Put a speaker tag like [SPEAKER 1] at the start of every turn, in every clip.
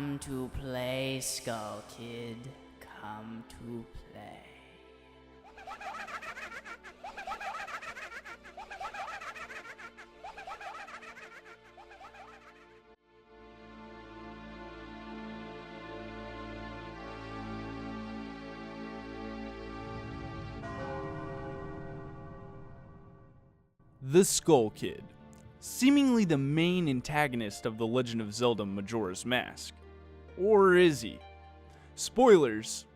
[SPEAKER 1] Come to play, Skull Kid. Come to play.
[SPEAKER 2] The Skull Kid, seemingly the main antagonist of The Legend of Zelda Majora's Mask. Or is he? Spoilers!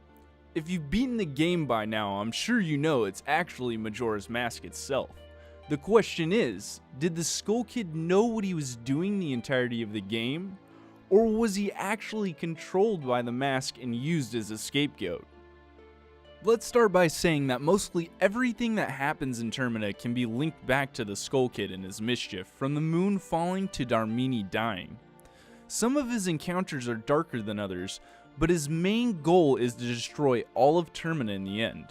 [SPEAKER 2] If you've beaten the game by now, I'm sure you know it's actually Majora's Mask itself. The question is, did the Skull Kid know what he was doing the entirety of the game? Or was he actually controlled by the mask and used as a scapegoat? Let's start by saying that mostly everything that happens in Termina can be linked back to the Skull Kid and his mischief, from the moon falling to Darmini dying. Some of his encounters are darker than others, but his main goal is to destroy all of Termina in the end.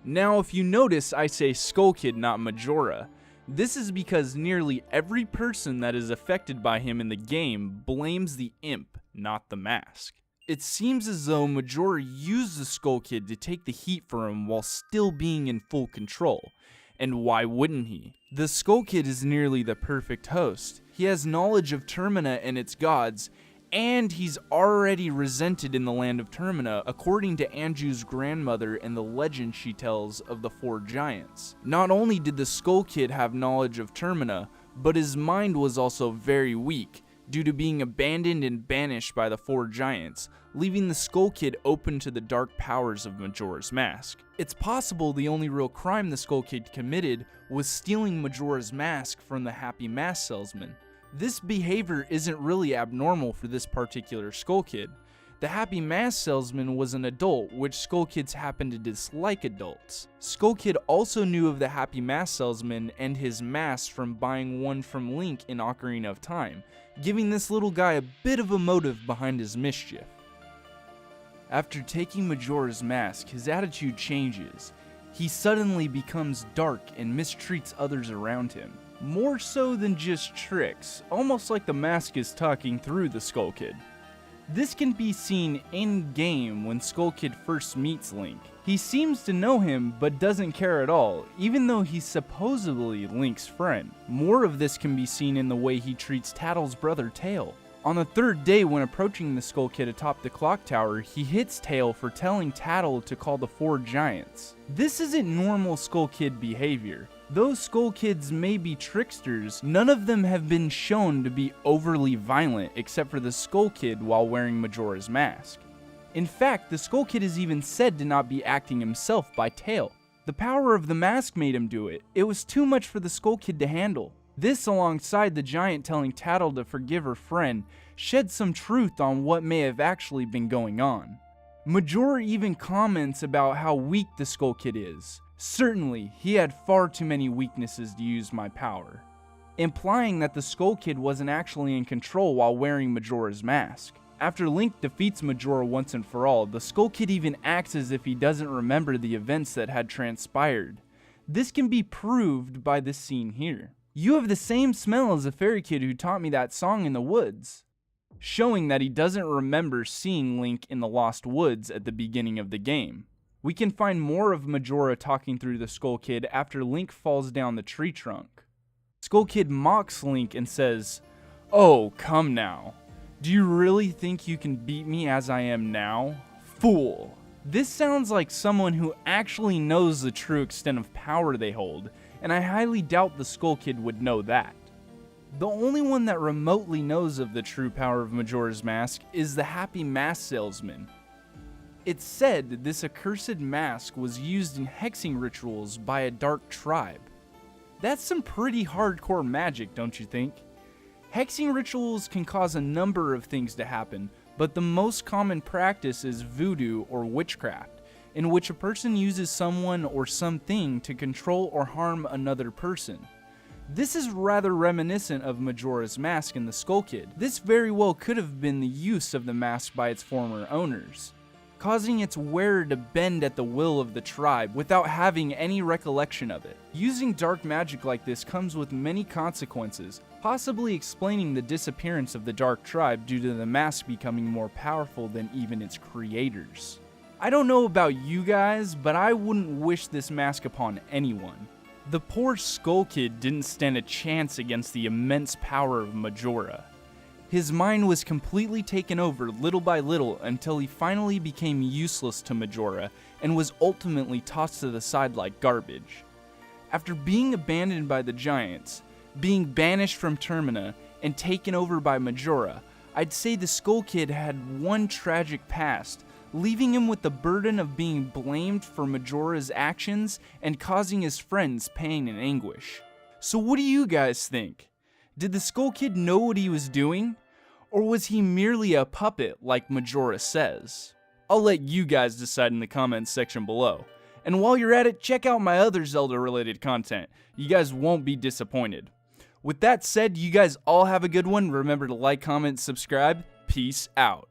[SPEAKER 2] Now, if you notice, I say Skull Kid, not Majora. This is because nearly every person that is affected by him in the game blames the imp, not the mask. It seems as though Majora used the Skull Kid to take the heat for him while still being in full control. And why wouldn't he? The Skull Kid is nearly the perfect host. He has knowledge of Termina and its gods, and he's already resented in the land of Termina, according to Anju's grandmother and the legend she tells of the four giants. Not only did the Skull Kid have knowledge of Termina, but his mind was also very weak, due to being abandoned and banished by the four giants, leaving the Skull Kid open to the dark powers of Majora's Mask. It's possible the only real crime the Skull Kid committed was stealing Majora's Mask from the Happy Mask salesman. This behavior isn't really abnormal for this particular Skull Kid. The Happy Mask salesman was an adult, which Skull Kids happen to dislike adults. Skull Kid also knew of the Happy Mask salesman and his mask from buying one from Link in Ocarina of Time, giving this little guy a bit of a motive behind his mischief. After taking Majora's Mask, his attitude changes. He suddenly becomes dark and mistreats others around him. More so than just tricks, almost like the mask is talking through the Skull Kid. This can be seen in-game when Skull Kid first meets Link. He seems to know him, but doesn't care at all, even though he's supposedly Link's friend. More of this can be seen in the way he treats Tattle's brother Tail. On the third day, when approaching the Skull Kid atop the clock tower, he hits Tail for telling Tattle to call the four giants. This isn't normal Skull Kid behavior. Though Skull Kids may be tricksters, none of them have been shown to be overly violent except for the Skull Kid while wearing Majora's Mask. In fact, the Skull Kid is even said to not be acting himself by Tail. The power of the mask made him do it. It was too much for the Skull Kid to handle. This, alongside the giant telling Tattle to forgive her friend, shed some truth on what may have actually been going on. Majora even comments about how weak the Skull Kid is. Certainly, he had far too many weaknesses to use my power, implying that the Skull Kid wasn't actually in control while wearing Majora's Mask. After Link defeats Majora once and for all, the Skull Kid even acts as if he doesn't remember the events that had transpired. This can be proved by this scene here. "You have the same smell as the fairy kid who taught me that song in the woods," showing that he doesn't remember seeing Link in the Lost Woods at the beginning of the game. We can find more of Majora talking through the Skull Kid after Link falls down the tree trunk. Skull Kid mocks Link and says, "Oh, come now. Do you really think you can beat me as I am now? Fool." This sounds like someone who actually knows the true extent of power they hold, and I highly doubt the Skull Kid would know that. The only one that remotely knows of the true power of Majora's Mask is the Happy Mask salesman. It's said this accursed mask was used in hexing rituals by a dark tribe. That's some pretty hardcore magic, don't you think? Hexing rituals can cause a number of things to happen, but the most common practice is voodoo or witchcraft, in which a person uses someone or something to control or harm another person. This is rather reminiscent of Majora's Mask and the Skull Kid. This very well could have been the use of the mask by its former owners, causing its wearer to bend at the will of the tribe without having any recollection of it. Using dark magic like this comes with many consequences, possibly explaining the disappearance of the Dark Tribe due to the mask becoming more powerful than even its creators. I don't know about you guys, but I wouldn't wish this mask upon anyone. The poor Skull Kid didn't stand a chance against the immense power of Majora. His mind was completely taken over little by little until he finally became useless to Majora and was ultimately tossed to the side like garbage. After being abandoned by the giants, being banished from Termina, and taken over by Majora, I'd say the Skull Kid had one tragic past, leaving him with the burden of being blamed for Majora's actions and causing his friends pain and anguish. So what do you guys think? Did the Skull Kid know what he was doing? Or was he merely a puppet like Majora says? I'll let you guys decide in the comments section below. And while you're at it, check out my other Zelda related content. You guys won't be disappointed. With that said, you guys all have a good one. Remember to like, comment, subscribe. Peace out.